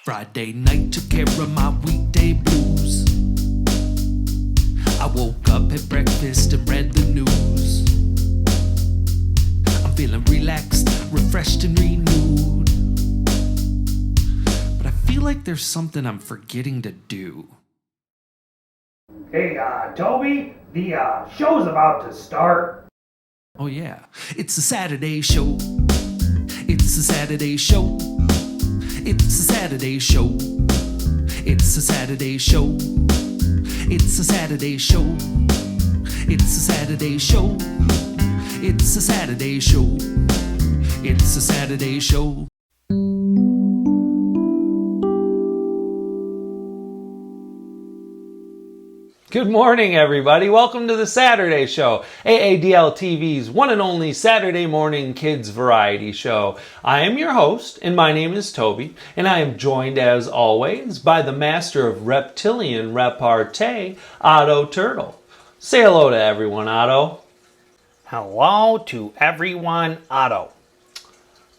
Friday night took care of my weekday blues. I woke up, had breakfast, and read the news. I'm feeling relaxed, refreshed, and renewed. But I feel like there's something I'm forgetting to do. Hey, Toby, the show's about to start. Oh yeah, it's a Saturday show. It's a Saturday show. It's a Saturday show. It's a Saturday show. It's a Saturday show. It's a Saturday show. It's a Saturday show. It's a Saturday show. Good morning, everybody. Welcome to the Saturday Show, AADL TV's one and only Saturday morning kids variety show. I am your host, and my name is Toby, and I am joined, as always, by the master of reptilian repartee, Otto Turtle. Say hello to everyone, Otto. Hello to everyone, Otto.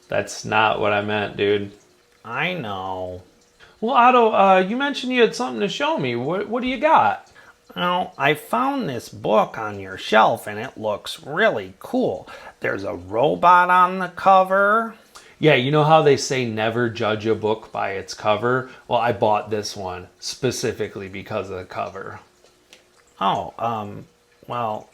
That's not what I meant, dude. I know. Well, Otto, you mentioned you had something to show me. What do you got? Well, I found this book on your shelf and it looks really cool. There's a robot on the cover. Yeah, you know how they say never judge a book by its cover? Well, I bought this one specifically because of the cover. Oh, well,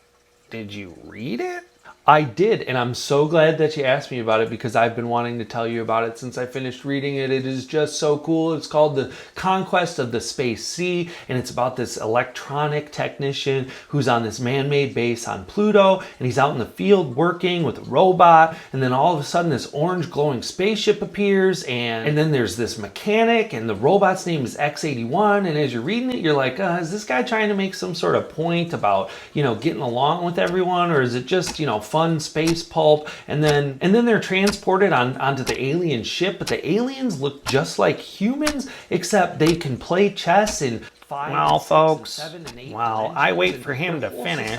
did you read it? I did, and I'm so glad that you asked me about it because I've been wanting to tell you about it since I finished reading it. It is just so cool. It's called The Conquest of the Space Sea, and it's about this electronic technician who's on this man-made base on Pluto, and he's out in the field working with a robot, and then all of a sudden this orange glowing spaceship appears, and then there's this mechanic, and the robot's name is X-81, and as you're reading it, you're like, is this guy trying to make some sort of point about, getting along with everyone, or is it just, fun space pulp? And then they're transported onto the alien ship, but the aliens look just like humans, except they can play chess in 5, Well, 6, folks, 7, and 8 while I wait for him to finish,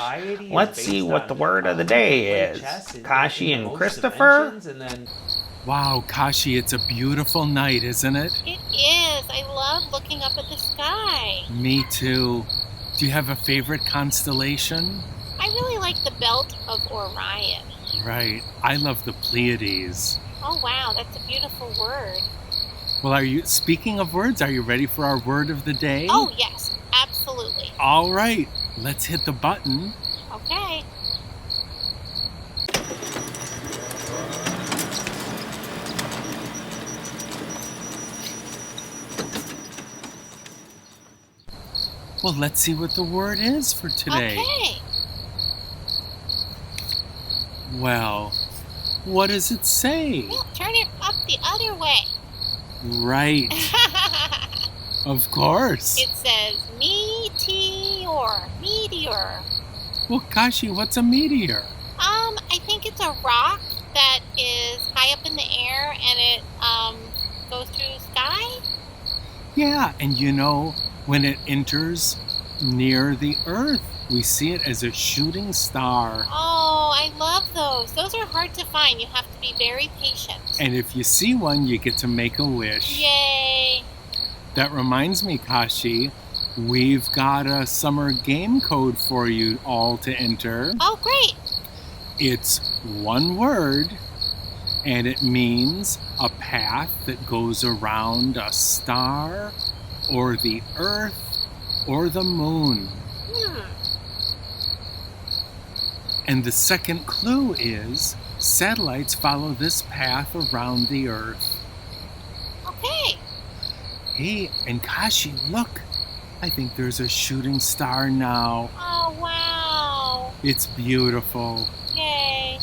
let's see what the word of the day is. Kashi and Christopher? Wow, Kashi, it's a beautiful night, isn't it? It is. I love looking up at the sky. Me too. Do you have a favorite constellation? I really like the belt of Orion. Right. I love the Pleiades. Oh, wow. That's a beautiful word. Well, speaking of words, are you ready for our word of the day? Oh, yes. Absolutely. All right. Let's hit the button. Okay. Well, let's see what the word is for today. Okay. Well, what does it say? Well, turn it up the other way. Right. Of course. It says meteor. Meteor. Well, Kashi, what's a meteor? I think it's a rock that is high up in the air and it goes through the sky. Yeah, and when it enters near the Earth, we see it as a shooting star. Oh, I love those. Those are hard to find. You have to be very patient. And if you see one, you get to make a wish. Yay! That reminds me, Kashi, we've got a summer game code for you all to enter. Oh, great! It's one word, and it means a path that goes around a star, or the Earth, or the moon. And the second clue is satellites follow this path around the Earth. Okay. Hey, and Kashi, look. I think there's a shooting star now. Oh, wow. It's beautiful. Yay.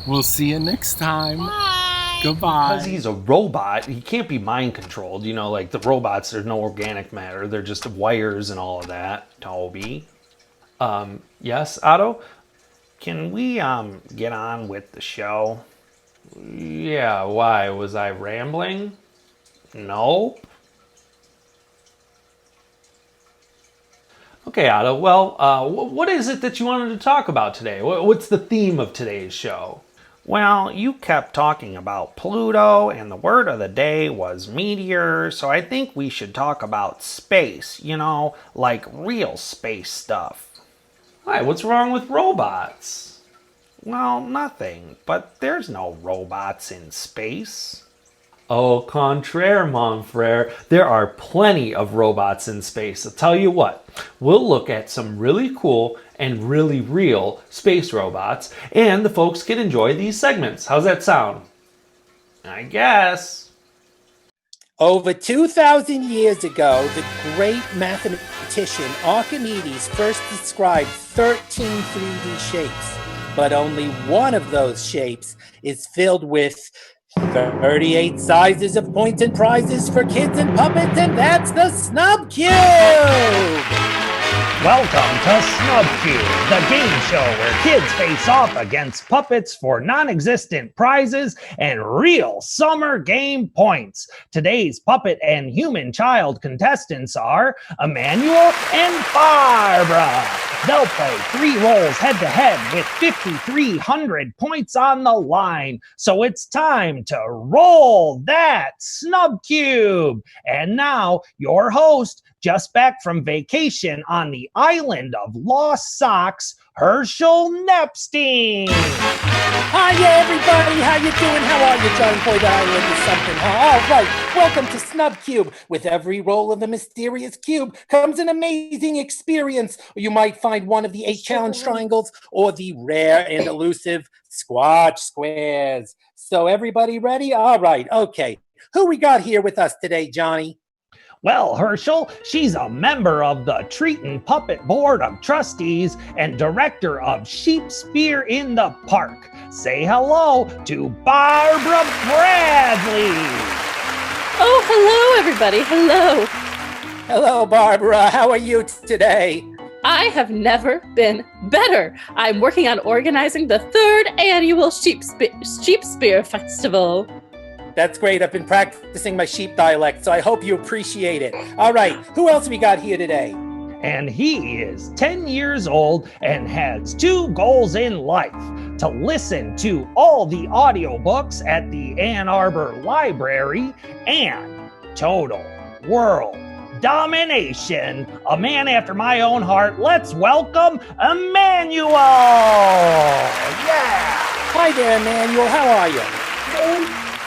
We'll see you next time. Bye. Goodbye. Because he's a robot, he can't be mind controlled. Like the robots, there's no organic matter. They're just wires and all of that, Toby. Yes, Otto? Can we, get on with the show? Yeah, why? Was I rambling? Nope. Okay, Otto, well, what is it that you wanted to talk about today? What's the theme of today's show? Well, you kept talking about Pluto, and the word of the day was meteor, so I think we should talk about space, like real space stuff. Hi, what's wrong with robots? Well, nothing, but there's no robots in space. Au contraire, mon frere. There are plenty of robots in space. I'll tell you what, we'll look at some really cool and really real space robots, and the folks can enjoy these segments. How's that sound? I guess. Over 2,000 years ago, the great mathematician Archimedes first described 13 3D shapes, but only one of those shapes is filled with 38 sizes of points and prizes for kids and puppets, and that's the Snub Cube! Welcome to Snub Cube, the game show where kids face off against puppets for non-existent prizes and real summer game points. Today's puppet and human child contestants are Emmanuel and Barbara. They'll play 3 roles head-to-head with 5,300 points on the line. So it's time to roll that Snub Cube. And now, your host, just back from vacation on the island of Lost Socks, Herschel Nepstein. Hiya, everybody. How you doing? How are you, John? Boy, that island is something, huh? All right. Welcome to Snub Cube. With every roll of the mysterious cube comes an amazing experience. You might find one of the 8 challenge triangles or the rare and elusive squatch squares. So everybody ready? All right. Okay. Who we got here with us today, Johnny? Well, Herschel, she's a member of the Treatin' Puppet Board of Trustees and director of Sheep Spear in the Park. Say hello to Barbara Bradley. Oh, hello, everybody. Hello. Hello, Barbara. How are you today? I have never been better. I'm working on organizing the 3rd annual Sheep Spear Festival. That's great. I've been practicing my sheep dialect, so I hope you appreciate it. All right, who else we got here today? And he is 10 years old and has 2 goals in life: to listen to all the audiobooks at the Ann Arbor Library and total world domination. A man after my own heart. Let's welcome Emmanuel. Yeah. Hi there, Emmanuel. How are you?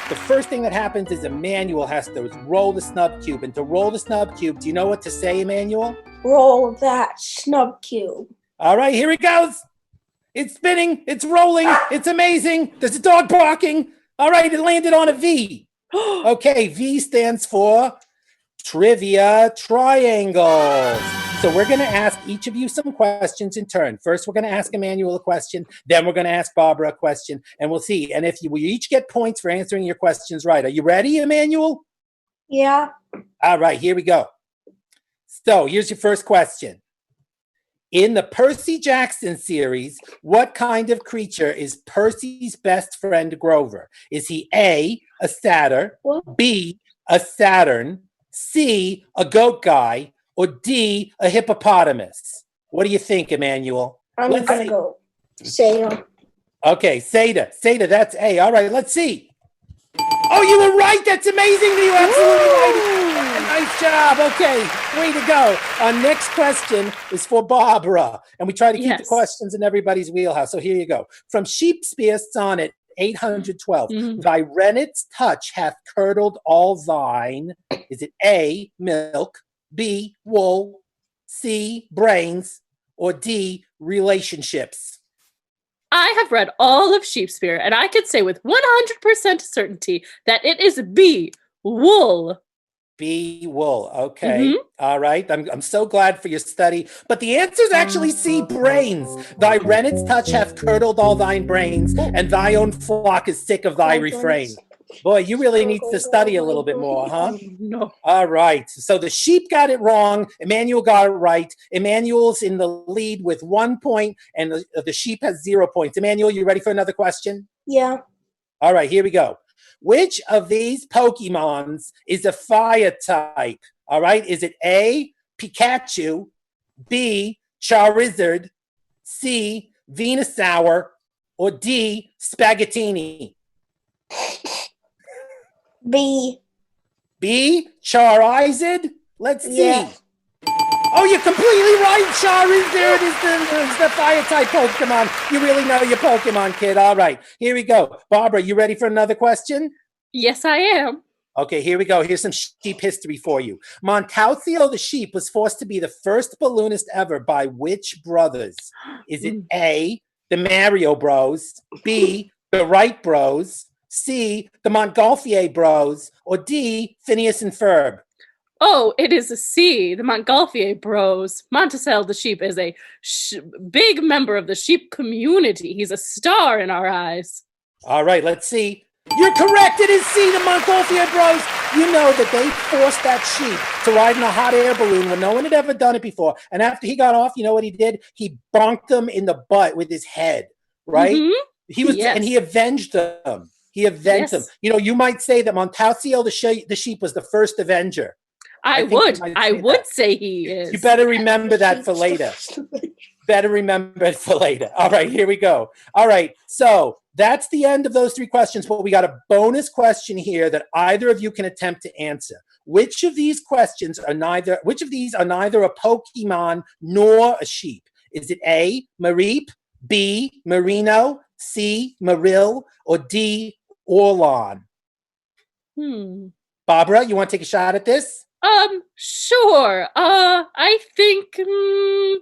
The first thing that happens is Emmanuel has to roll the Snub Cube. And to roll the Snub Cube, do you know what to say, Emmanuel? Roll that Snub Cube. All right, here it goes. It's spinning. It's rolling. It's amazing. There's a dog barking. All right, it landed on a V. Okay, V stands for Trivia Triangles. So we're going to ask each of you some questions in turn. First, we're going to ask Emmanuel a question. Then we're going to ask Barbara a question. And we'll see. And if we each get points for answering your questions right. Are you ready, Emmanuel? Yeah. All right, here we go. So here's your first question. In the Percy Jackson series, what kind of creature is Percy's best friend Grover? Is he A, a satyr, What? B, a Saturn, C, a goat guy, or D, a hippopotamus? What do you think, Emmanuel? I'm Let's gonna see. go say Okay, Seda. Seda, that's A. All right, let's see. Oh, you were right. That's amazing. You absolutely right. Nice job. Okay, way to go. Our next question is for Barbara. And we try to keep the questions in everybody's wheelhouse. So here you go. From Shakespeare Sonnet 812, Thy renet's touch hath curdled all thine. Is it A, milk, B, wool, C, brains, or D, relationships? I have read all of Shakespeare, and I can say with 100% certainty that it is B, wool. B, wool. Okay. All right. I'm so glad for your study. But the answer is actually C, brains. Thy renet's touch hath curdled all thine brains, and thy own flock is sick of thy refrain. Boy, you really need to study a little bit more, huh? No. All right. So the sheep got it wrong. Emmanuel got it right. Emmanuel's in the lead with 1 point, and the sheep has 0 points. Emmanuel, you ready for another question? yeah. All right, here we go. Which of these Pokemons is a fire type? All right. Is it A, Pikachu, B, Charizard, C, Venusaur, or D, spaghettini? B. B, charized? Let's see. Yeah. Oh, you're completely right, Charizard. There it is, the fire type Pokemon. You really know your Pokemon, kid. All right, here we go. Barbara, you ready for another question? Yes, I am. Okay, here we go. Here's some sheep history for you. Montalceo the sheep was forced to be the first balloonist ever by which brothers? Is it A, the Mario Bros, B, the Wright Bros, C, the Montgolfier Bros, or D, Phineas and Ferb? Oh, it is a C, the Montgolfier Bros. Monticello the sheep is a big member of the sheep community. He's a star in our eyes. All right, let's see. You're correct. It is C, the Montgolfier Bros. You know that they forced that sheep to ride in a hot air balloon when no one had ever done it before. And after he got off, you know what he did? He bonked them in the butt with his head, right? He was, and he avenged them. He avenged them. You know, you might say that Montalceo the sheep was the first Avenger. I would say he is. You better remember that for later. Better remember it for later. All right, here we go. All right, so that's the end of those 3 questions, but we got a bonus question here that either of you can attempt to answer. Which of these are neither a Pokemon nor a sheep? Is it A, Mareep, B, Merino, C, Marill, or D, Orlon? Barbara, you want to take a shot at this? Sure. I think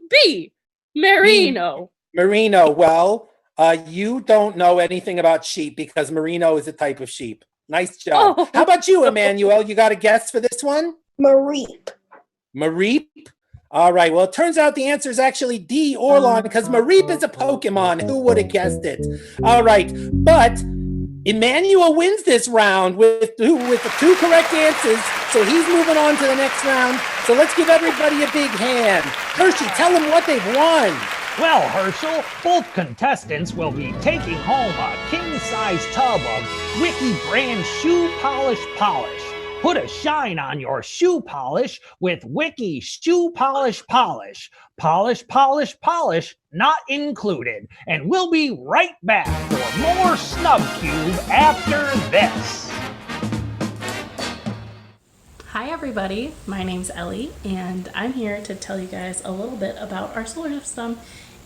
B, Merino. Merino. Well, you don't know anything about sheep because Merino is a type of sheep. Nice job. Oh. How about you, Emmanuel? You got a guess for this one? Mareep. Mareep? All right. Well, it turns out the answer is actually D, Orlon, because Mareep is a Pokemon. Who would have guessed it? All right. But Emmanuel wins this round with the 2 correct answers, so he's moving on to the next round. So let's give everybody a big hand. Hershey, tell them what they've won. Well, Herschel, both contestants will be taking home a king-size tub of Wiki brand shoe polish. Put a shine on your shoe polish with Wiki shoe polish. Polish, not included. And we'll be right back for more Snub Cube after this. Hi everybody, my name's Ellie, and I'm here to tell you guys a little bit about our solar system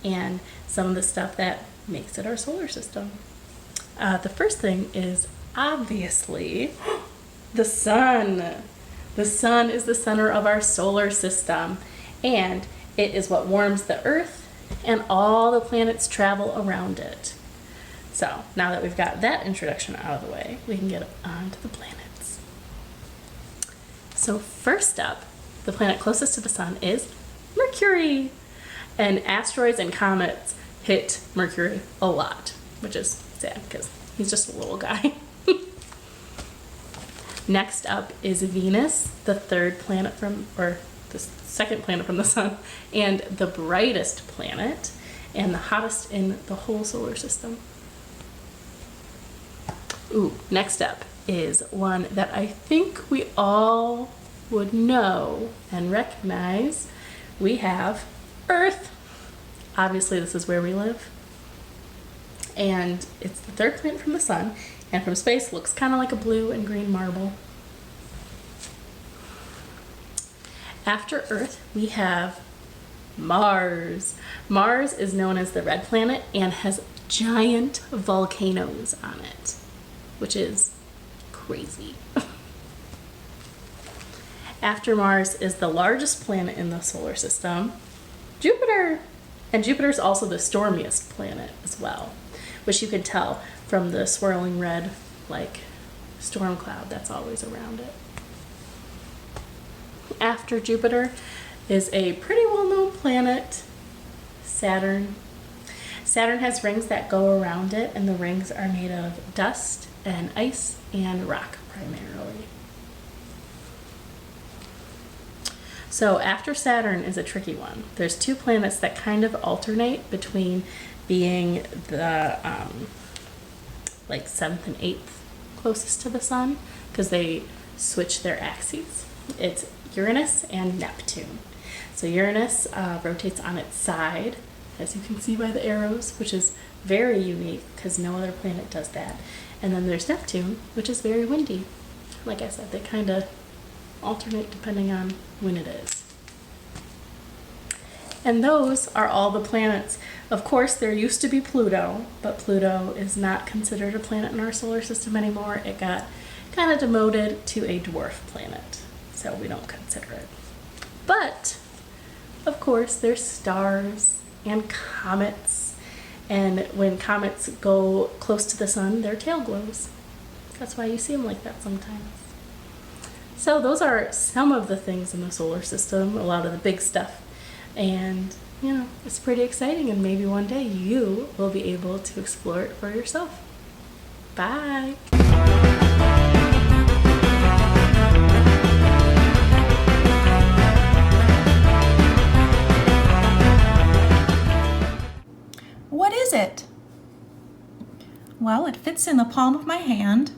and some of the stuff that makes it our solar system. The first thing is obviously the sun. The sun is the center of our solar system, and it is what warms the Earth, and all the planets travel around it. So now that we've got that introduction out of the way, we can get on to the planets. So first up, the planet closest to the sun is Mercury. And asteroids and comets hit Mercury a lot, which is sad because he's just a little guy. Next up is Venus, the second planet from the sun, and the brightest planet, and the hottest in the whole solar system. Next up is one that I think we all would know and recognize. We have Earth. Obviously, this is where we live. And it's the third planet from the sun, and from space looks kind of like a blue and green marble. After Earth, we have Mars. Mars is known as the red planet and has giant volcanoes on it, which is crazy. After Mars is the largest planet in the solar system, Jupiter. And Jupiter is also the stormiest planet as well, which you can tell from the swirling red, like, storm cloud that's always around it. After Jupiter is a pretty well-known planet, Saturn. Saturn has rings that go around it, and the rings are made of dust and ice and rock primarily. So after Saturn is a tricky one. There's 2 planets that kind of alternate between being the 7th and 8th closest to the sun, because they switch their axes. It's Uranus and Neptune. So Uranus rotates on its side as you can see by the arrows, which is very unique because no other planet does that. And then there's Neptune, which is very windy. Like I said, they kind of alternate depending on when it is. And those are all the planets. Of course, there used to be Pluto, but Pluto is not considered a planet in our solar system anymore. It got kind of demoted to a dwarf planet, so we don't consider it. But, of course, there's stars and comets, and when comets go close to the sun, their tail glows. That's why you see them like that sometimes. So those are some of the things in the solar system, a lot of the big stuff. And, you know, it's pretty exciting, and maybe one day you will be able to explore it for yourself. Bye! What is it? Well, it fits in the palm of my hand.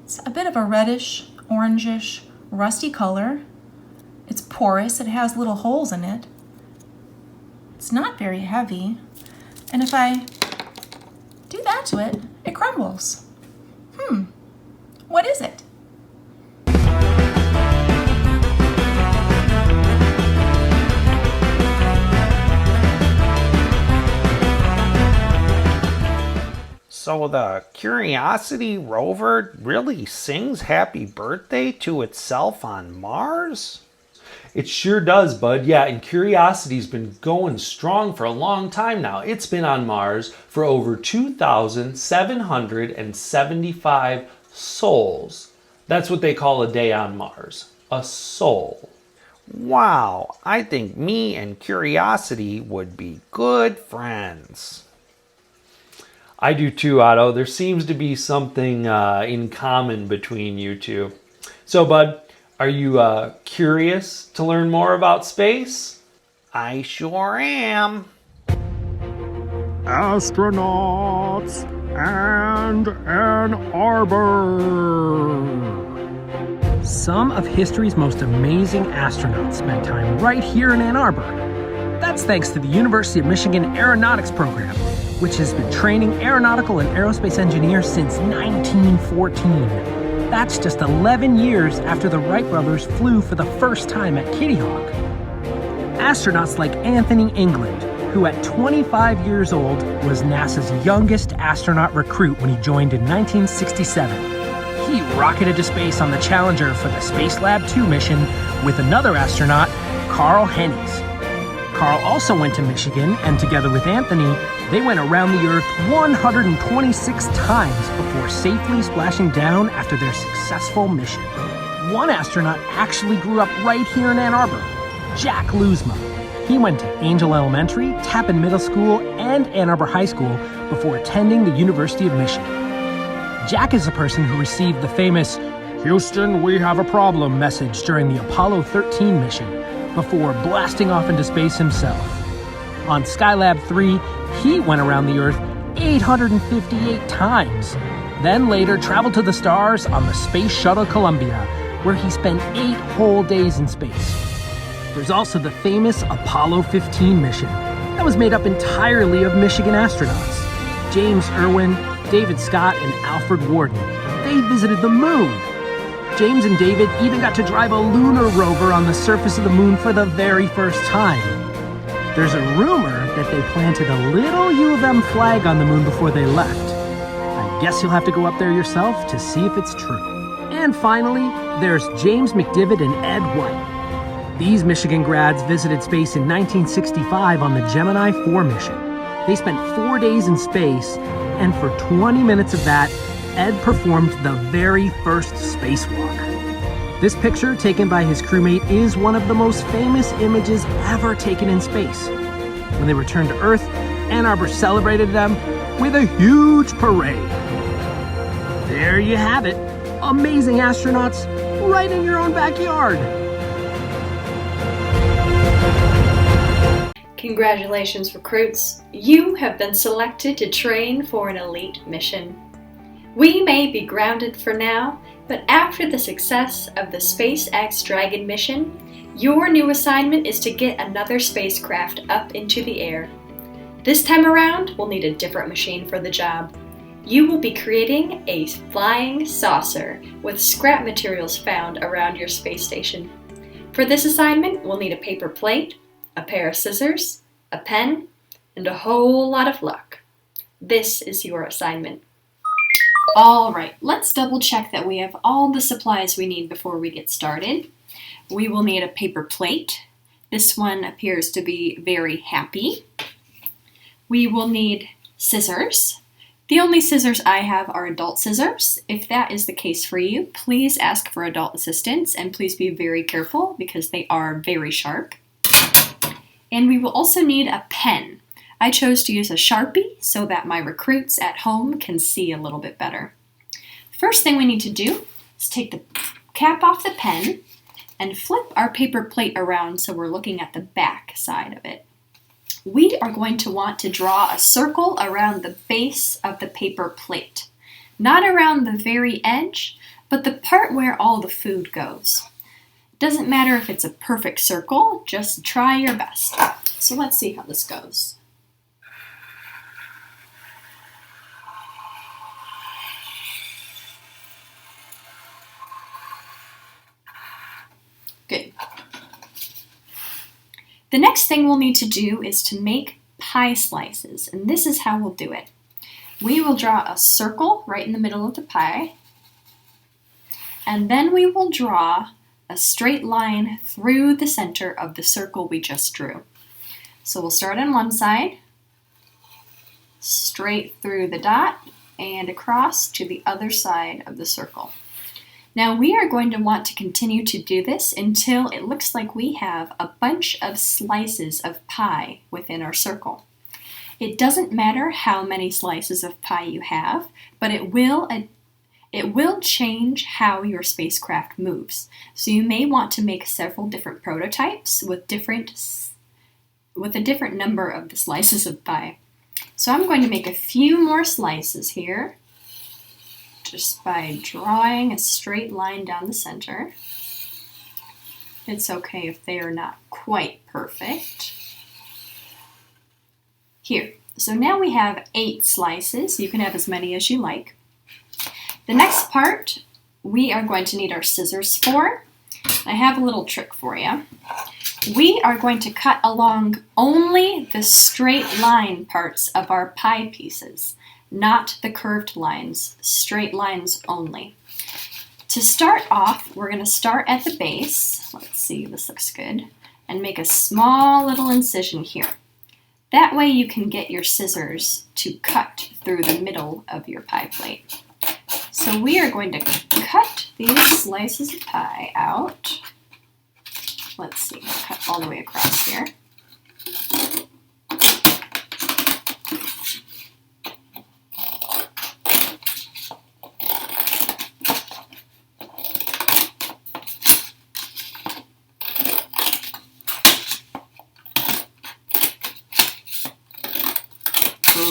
It's a bit of a reddish, orangish, rusty color. It's porous, it has little holes in it. It's not very heavy. And if I do that to it, it crumbles. What is it? So the Curiosity rover really sings happy birthday to itself on Mars? It sure does, bud. Yeah, and Curiosity's been going strong for a long time now. It's been on Mars for over 2,775 sols. That's what they call a day on Mars. A sol. Wow, I think me and Curiosity would be good friends. I do too, Otto. There seems to be something in common between you two. So, bud, are you curious to learn more about space? I sure am. Astronauts and Ann Arbor. Some of history's most amazing astronauts spent time right here in Ann Arbor. That's thanks to the University of Michigan Aeronautics Program, which has been training aeronautical and aerospace engineers since 1914. That's just 11 years after the Wright brothers flew for the first time at Kitty Hawk. Astronauts like Anthony England, who at 25 years old was NASA's youngest astronaut recruit when he joined in 1967. He rocketed to space on the Challenger for the Space Lab 2 mission with another astronaut, Carl Hennies. Carl also went to Michigan, and together with Anthony, they went around the Earth 126 times before safely splashing down after their successful mission. One astronaut actually grew up right here in Ann Arbor, Jack Loosma. He went to Angel Elementary, Tappan Middle School, and Ann Arbor High School before attending the University of Michigan. Jack is the person who received the famous "Houston, we have a problem" message during the Apollo 13 mission, before blasting off into space himself. On Skylab 3, he went around the Earth 858 times, then later traveled to the stars on the Space Shuttle Columbia, where he spent 8 whole days in space. There's also the famous Apollo 15 mission that was made up entirely of Michigan astronauts. James Irwin, David Scott, and Alfred Worden. They visited the moon. James and David even got to drive a lunar rover on the surface of the moon for the very first time. There's a rumor that they planted a little U of M flag on the moon before they left. I guess you'll have to go up there yourself to see if it's true. And finally, there's James McDivitt and Ed White. These Michigan grads visited space in 1965 on the Gemini 4 mission. They spent 4 days in space, and for 20 minutes of that, Ed performed the very first spacewalk. This picture, taken by his crewmate, is one of the most famous images ever taken in space. When they returned to Earth, Ann Arbor celebrated them with a huge parade. There you have it. Amazing astronauts right in your own backyard. Congratulations, recruits. You have been selected to train for an elite mission. We may be grounded for now, but after the success of the SpaceX Dragon mission, Your new assignment is to get another spacecraft up into the air. This time around, we'll need a different machine for the job. You will be creating a flying saucer with scrap materials found around your space station. For this assignment, we'll need a paper plate, a pair of scissors, a pen, and a whole lot of luck. This is your assignment. All right, let's double check that we have all the supplies we need before we get started. We will need a paper plate. This one appears to be very happy. We will need scissors. The only scissors I have are adult scissors. If that is the case for you, please ask for adult assistance and please be very careful because they are very sharp. And we will also need a pen. I chose to use a Sharpie so that my recruits at home can see a little bit better. First thing we need to do is take the cap off the pen and flip our paper plate around so we're looking at the back side of it. We are going to want to draw a circle around the base of the paper plate. Not around the very edge, but the part where all the food goes. It doesn't matter if it's a perfect circle, just try your best. So let's see how this goes. Good. The next thing we'll need to do is to make pie slices, and this is how we'll do it. We will draw a circle right in the middle of the pie, and then we will draw a straight line through the center of the circle we just drew. So we'll start on one side, straight through the dot, and across to the other side of the circle. Now we are going to want to continue to do this until it looks like we have a bunch of slices of pie within our circle. It doesn't matter how many slices of pie you have, but it will change how your spacecraft moves. So you may want to make several different prototypes with a different number of the slices of pie. So I'm going to make a few more slices here, just by drawing a straight line down the center. It's okay if they are not quite perfect. Here, so now we have 8 slices. You can have as many as you like. The next part we are going to need our scissors for. I have a little trick for you. We are going to cut along only the straight line parts of our pie pieces. Not the curved lines, straight lines only. To start off, we're going to start at the base. Let's see, this looks good. And make a small little incision here. That way you can get your scissors to cut through the middle of your pie plate. So we are going to cut these slices of pie out. Let's see, cut all the way across here.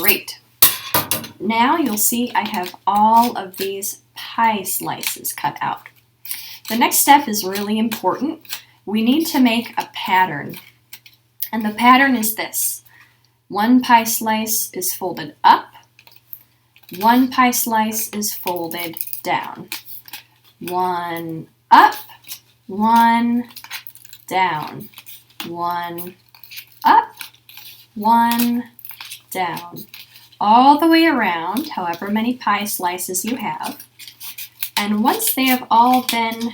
Great. Now you'll see I have all of these pie slices cut out. The next step is really important. We need to make a pattern. And the pattern is this. One pie slice is folded up. One pie slice is folded down. One up, one down. One up, one down. All the way around, however many pie slices you have. And once they have all been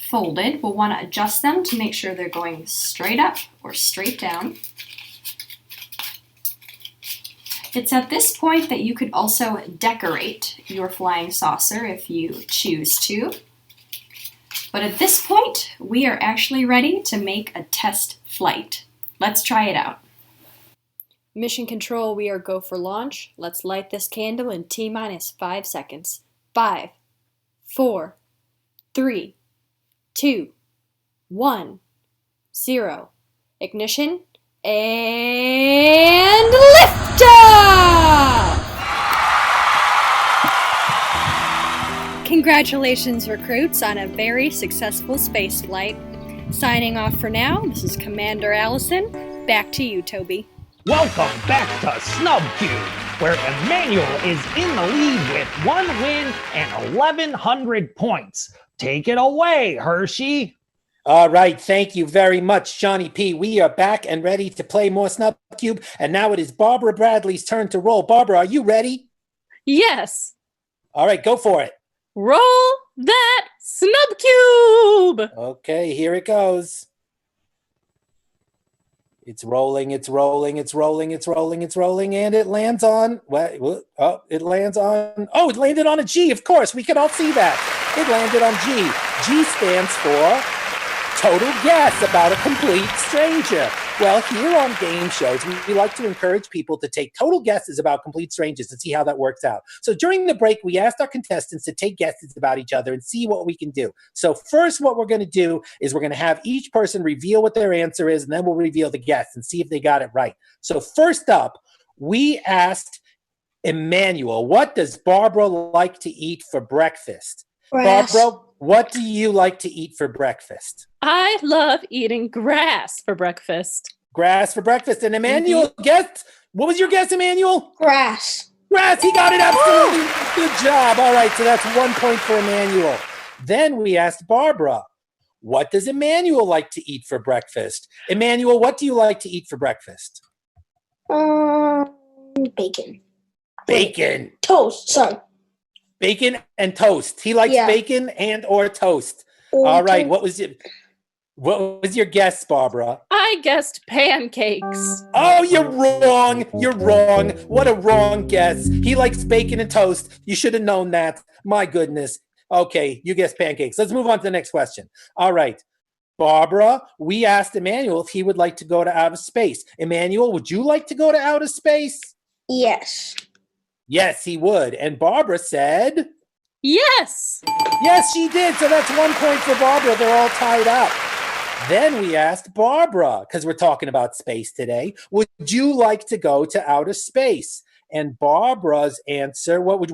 folded, we'll want to adjust them to make sure they're going straight up or straight down. It's at this point that you could also decorate your flying saucer if you choose to. But at this point, we are actually ready to make a test flight. Let's try it out. Mission Control, we are go for launch. Let's light this candle in T-minus 5 seconds. 5, 4, 3, 2, 1, 0. Ignition and liftoff! Congratulations, recruits, on a very successful space flight. Signing off for now, this is Commander Allison. Back to you, Toby. Welcome back to Snub Cube, where Emmanuel is in the lead with 1 win and 1,100 points. Take it away, Hershey. All right, thank you very much, Johnny P. We are back and ready to play more Snub Cube, and now it is Barbara Bradley's turn to roll. Barbara, are you ready? Yes. All right, go for it. Roll that Snub Cube. Okay, here it goes. It's rolling, it's rolling, it's rolling, it's rolling, it's rolling, and it lands on, it landed on a G, of course, we can all see that. It landed on G. G stands for total guess about a complete stranger. Well, here on game shows, we like to encourage people to take total guesses about complete strangers and see how that works out. So during the break, we asked our contestants to take guesses about each other and see what we can do. So first, what we're going to do is we're going to have each person reveal what their answer is, and then we'll reveal the guess and see if they got it right. So first up, we asked Emmanuel, what does Barbara like to eat for breakfast? Grass. Barbara, what do you like to eat for breakfast? I love eating grass for breakfast. Grass for breakfast. And Emmanuel guessed. What was your guess, Emmanuel? Grass. Grass. He got it absolutely. Good job. All right. So that's 1 point for Emmanuel. Then we asked Barbara, what does Emmanuel like to eat for breakfast? Emmanuel, what do you like to eat for breakfast? Bacon. Bacon. Toast, son. Bacon and toast. He likes bacon and or toast. All right. What was your guess, Barbara? I guessed pancakes. Oh, you're wrong. You're wrong. What a wrong guess. He likes bacon and toast. You should have known that. My goodness. Okay, you guessed pancakes. Let's move on to the next question. All right. Barbara, we asked Emmanuel if he would like to go to outer space. Emmanuel, would you like to go to outer space? Yes. Yes, he would. And Barbara said? Yes. Yes, she did. So that's 1 point for Barbara. They're all tied up. Then we asked Barbara, because we're talking about space today, would you like to go to outer space? And Barbara's answer, what would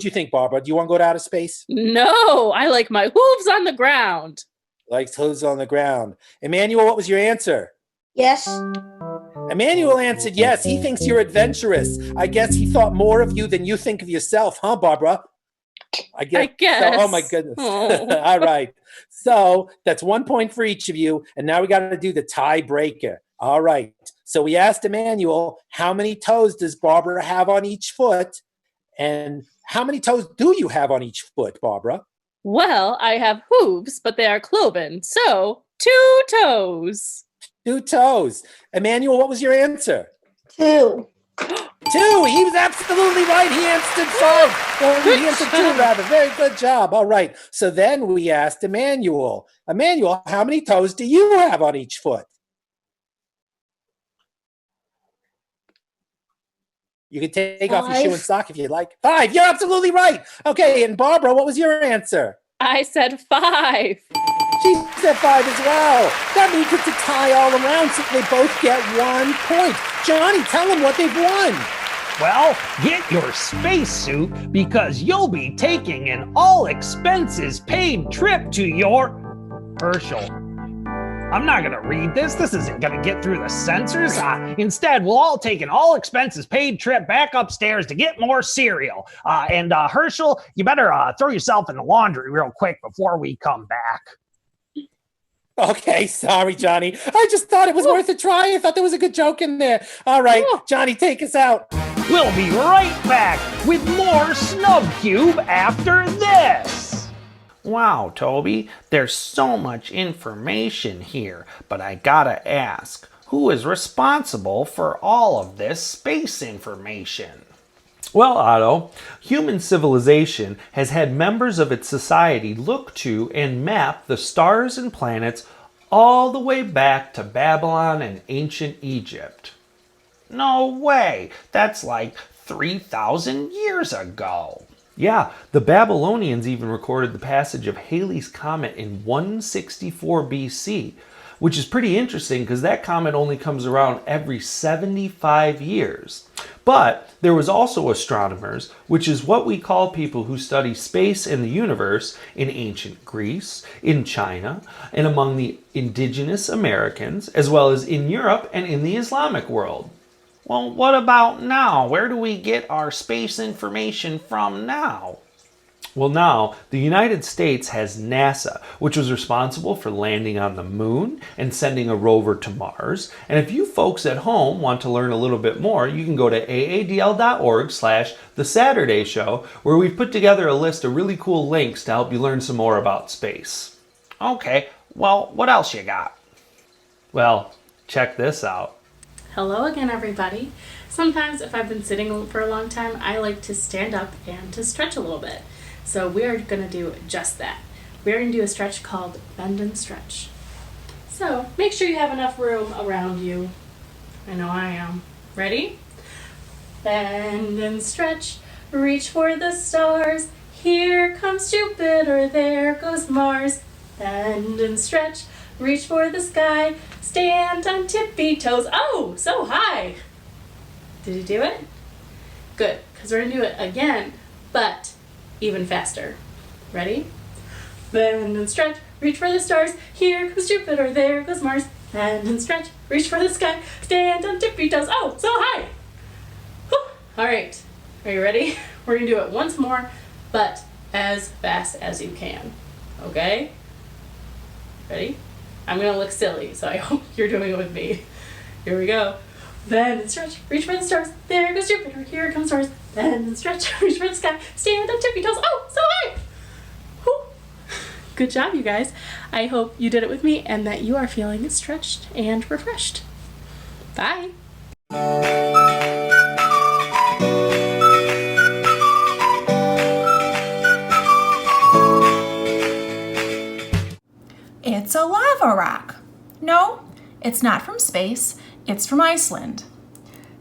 you think, Barbara? Do you want to go to outer space? No, I like my hooves on the ground. Likes hooves on the ground. Emmanuel, what was your answer? Yes. Emmanuel answered yes. He thinks you're adventurous. I guess he thought more of you than you think of yourself, huh, Barbara? I guess. So, oh, my goodness. Oh. All right. So that's 1 point for each of you. And now we got to do the tiebreaker. All right. So we asked Emmanuel, how many toes does Barbara have on each foot? And how many toes do you have on each foot, Barbara? Well, I have hooves, but they are cloven. So 2 toes. 2 toes. Emmanuel, what was your answer? 2. 2. He was absolutely right. He answered 5. Well, he answered 2, rather. Very good job. All right. So then we asked Emmanuel. Emmanuel, how many toes do you have on each foot? You can take off your shoe and sock if you'd like. 5. You're absolutely right. Okay. And Barbara, what was your answer? I said 5. She said 5 as well. That means it's a tie all around, so they both get 1 point. Johnny, tell them what they've won. Well, get your spacesuit because you'll be taking an all-expenses-paid trip to your Herschel. I'm not going to read this. This isn't going to get through the censors. Instead, we'll all take an all-expenses-paid trip back upstairs to get more cereal. And Herschel, you better throw yourself in the laundry real quick before we come back. Okay, sorry, Johnny. I just thought it was worth a try. I thought there was a good joke in there. All right, Johnny, take us out. We'll be right back with more Snub Cube after this. Wow, Toby, there's so much information here, but I gotta ask, who is responsible for all of this space information? Well, Otto, human civilization has had members of its society look to and map the stars and planets all the way back to Babylon and ancient Egypt. No way! That's like 3,000 years ago. Yeah, the Babylonians even recorded the passage of Halley's Comet in 164 BC, which is pretty interesting because that comet only comes around every 75 years. But there was also astronomers, which is what we call people who study space and the universe in ancient Greece, in China, and among the indigenous Americans, as well as in Europe and in the Islamic world. Well, what about now? Where do we get our space information from now? Well, now, the United States has NASA, which was responsible for landing on the moon and sending a rover to Mars. And if you folks at home want to learn a little bit more, you can go to aadl.org/The Saturday Show, where we've put together a list of really cool links to help you learn some more about space. Okay, well, what else you got? Well, check this out. Hello again, everybody. Sometimes if I've been sitting for a long time, I like to stand up and to stretch a little bit. So we are going to do just that. We're going to do a stretch called bend and stretch. So make sure you have enough room around you. I know I am. Ready? Bend and stretch, reach for the stars. Here comes Jupiter, there goes Mars. Bend and stretch, reach for the sky. Stand on tippy toes. Oh, so high. Did you do it? Good, because we're going to do it again, but even faster. Ready? Bend and stretch, reach for the stars. Here comes Jupiter, there goes Mars. Bend and stretch, reach for the sky. Stand on tippy toes. Oh, so high. Whew. All right, are you ready? We're gonna do it once more, but as fast as you can. Okay? Ready? I'm gonna look silly, so I hope you're doing it with me. Here we go. Bend and stretch, reach for the stars. There goes Jupiter, here comes Mars. Bend and stretch, reach for the sky. Stand on tippy toes. Oh, so high! Whew. Good job, you guys. I hope you did it with me and that you are feeling stretched and refreshed. Bye. It's a lava rock. No, it's not from space. It's from Iceland.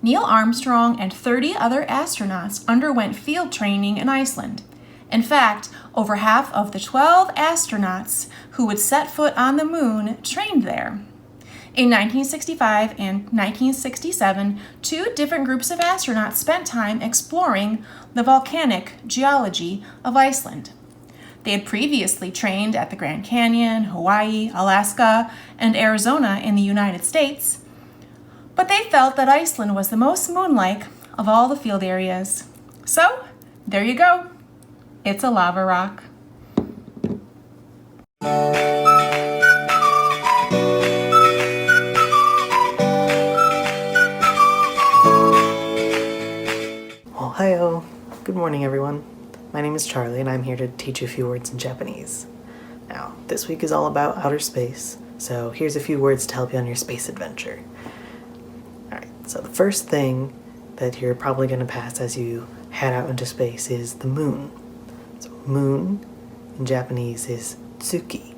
Neil Armstrong and 30 other astronauts underwent field training in Iceland. In fact, over half of the 12 astronauts who would set foot on the moon trained there. In 1965 and 1967, two different groups of astronauts spent time exploring the volcanic geology of Iceland. They had previously trained at the Grand Canyon, Hawaii, Alaska, and Arizona in the United States, but they felt that Iceland was the most moon-like of all the field areas. So, there you go. It's a lava rock. Ohio. Good morning, everyone. My name is Charlie, and I'm here to teach you a few words in Japanese. Now, this week is all about outer space, so here's a few words to help you on your space adventure. Alright, so the first thing that you're probably going to pass as you head out into space is the moon. So moon in Japanese is tsuki.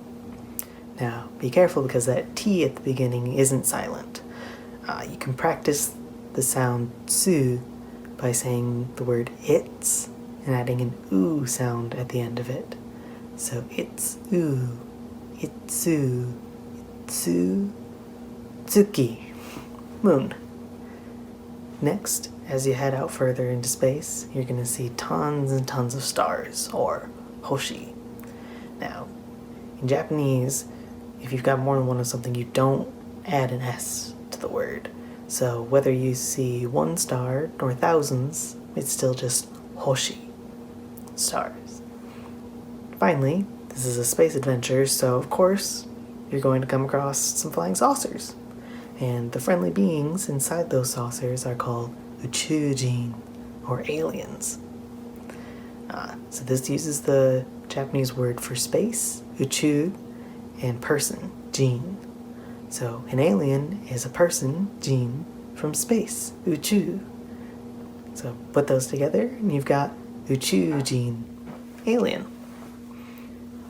Now, be careful because that T at the beginning isn't silent. You can practice the sound tsu by saying the word it's and adding an oo sound at the end of it. So it's oo, itsu, itsu, tsuki, moon. Next, as you head out further into space, you're going to see tons and tons of stars, or hoshi. Now, in Japanese, if you've got more than one of something, you don't add an S to the word. So whether you see one star or thousands, it's still just hoshi, stars. Finally, this is a space adventure, so of course, you're going to come across some flying saucers. And the friendly beings inside those saucers are called uchujin, or aliens. So this uses the Japanese word for space, uchu, and person, jin. So an alien is a person, jin, from space, uchu. So put those together and you've got uchujin, alien.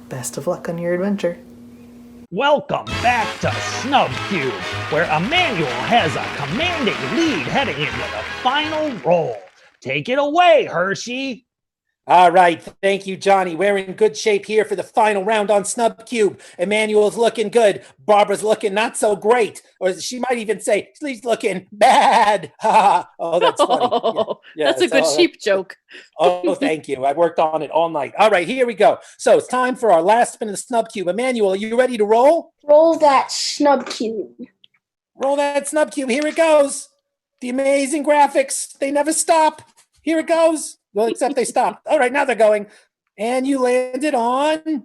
Best of luck on your adventure. Welcome back to Snub Cube, where Emmanuel has a commanding lead heading into the final roll. Take it away, Hershey. All right, thank you, Johnny. We're in good shape here for the final round on Snub Cube. Emmanuel's looking good. Barbara's looking not so great. Or she might even say, she's looking bad. Oh, that's funny. Yeah, That's a good sheep joke. Oh, thank you. I worked on it all night. All right, here we go. So it's time for our last spin of the Snub Cube. Emmanuel, are you ready to roll? Roll that Snub Cube. Roll that Snub Cube. Here it goes. The amazing graphics. They never stop. Here it goes. Well, except they stopped. All right, now they're going. And you landed on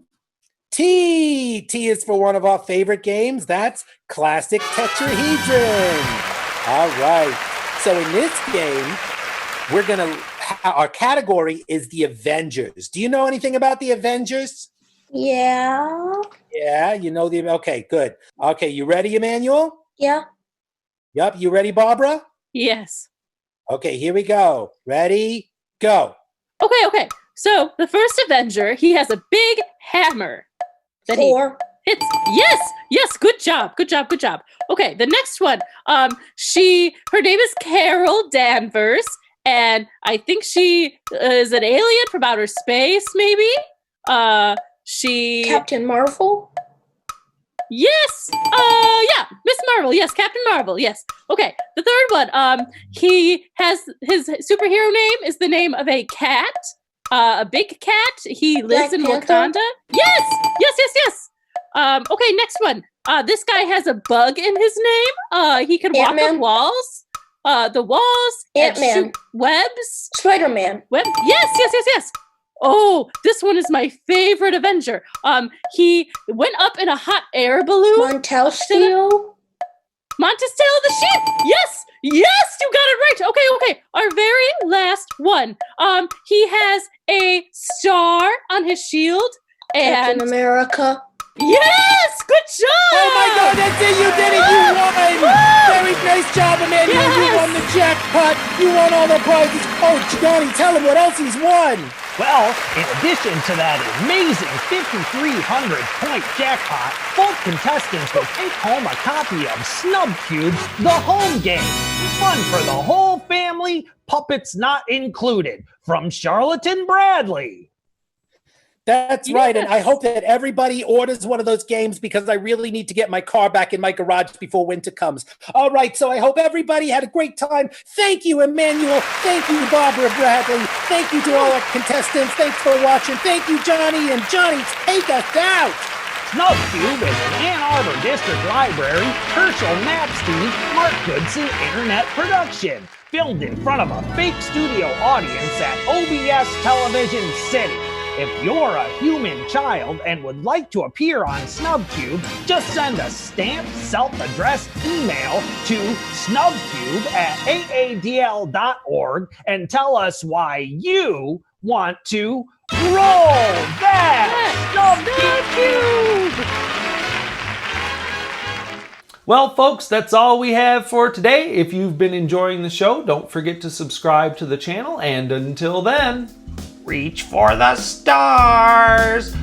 T. T is for one of our favorite games. That's classic tetrahedron. All right. So in this game, we're going to, our category is the Avengers. Do you know anything about the Avengers? Yeah. Yeah, you know okay, good. Okay, you ready, Emmanuel? Yeah. Yep, you ready, Barbara? Yes. Okay, here we go. Ready? Go. Okay. So the first Avenger, he has a big hammer that Thor. he hits. Yes. Good job. Okay, the next one. Her name is Carol Danvers, and I think she is an alien from outer space. Maybe. Captain Marvel. Yes. Yeah, Miss Marvel. Yes, Captain Marvel. Yes. Okay. The third one. He has his superhero name is the name of a cat. A big cat. He lives in Wakanda. Yes. Okay. Next one. This guy has a bug in his name. He can walk on walls. The walls. Ant-Man. Shoot webs. Spider-Man. Web. Yes. Oh, this one is my favorite Avenger. He went up in a hot air balloon. Montesteel the sheep. Yes, you got it right. Okay. Our very last one. He has a star on his shield. And Captain America. Yes, good job. Oh my God, that's it. You did it. You won. Very nice job, Emmanuel. Yes. You won the jackpot. You won all the prizes. Oh, Johnny, tell him what else he's won. Well, in addition to that amazing 5,300-point jackpot, both contestants will take home a copy of Snub Cube, the home game. Fun for the whole family, puppets not included, from Charlatan Bradley. That's right, and I hope that everybody orders one of those games because I really need to get my car back in my garage before winter comes. All right, so I hope everybody had a great time. Thank you, Emmanuel. Thank you, Barbara Bradley. Thank you to all our contestants. Thanks for watching. Thank you, Johnny. And Johnny, take us out. Snub Cube is an Ann Arbor District Library, Herschel Napstein, Mark Goodson Internet production. Filmed in front of a fake studio audience at OBS Television City. If you're a human child and would like to appear on Snub Cube, just send a stamped, self-addressed email to snubcube@aadl.org and tell us why you want to roll that Snub Cube! Well, folks, that's all we have for today. If you've been enjoying the show, don't forget to subscribe to the channel. And until then, reach for the stars.